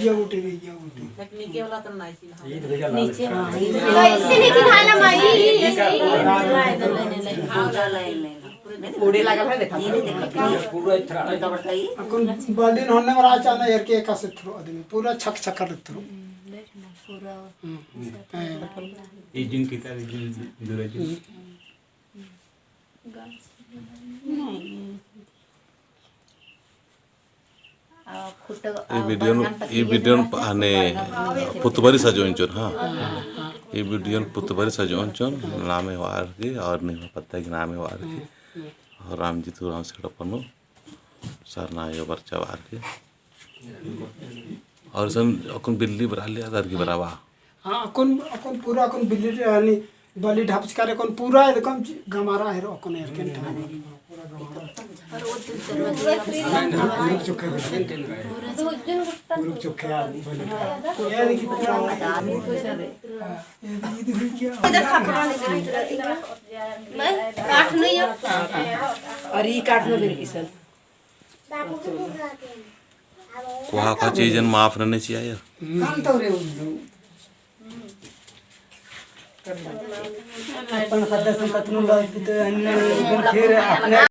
ये उठे तकनीकी वाला तो नहीं थी नीचे कैसे नहीं दिखाना माई पूरी लगा है देखा पूरा इतना अकुन बालिन होने वाला चाना यार के का से थ्रो आदमी पूरा छक छक कर थ्रो पूरा ये जिन किताब जिन दूर जिन ಈ ವಿಡಿಯೋನ ಆನೆ ಪುತ್ತಬರಿ ಸಜೋಂಚೋನ್ हाँ ये वीडियो पुतबरी सजोंचोन नामे वार की और नहीं पता कि नामे वार की और राम जी तो राम से पनो सर ना ये बच्चा वार की और सन अकुन बिल्ली बरा लिया दर की बरावा हाँ अकुन पूरा अकुन बिल्ली यानी बलि ढापच करे अकुन पूरा एकदम गमारा है अकुन यार के और वो दरवाजे चुके पूरा चुके यार यानी कि पूरा ये क्या मैं काट नहीं है और ये काटना मेरे किसन वहाँ का चीज़न माफ रहने चाहिए काम तो रे अपन सदस्य कतनु लग तो फिर अपने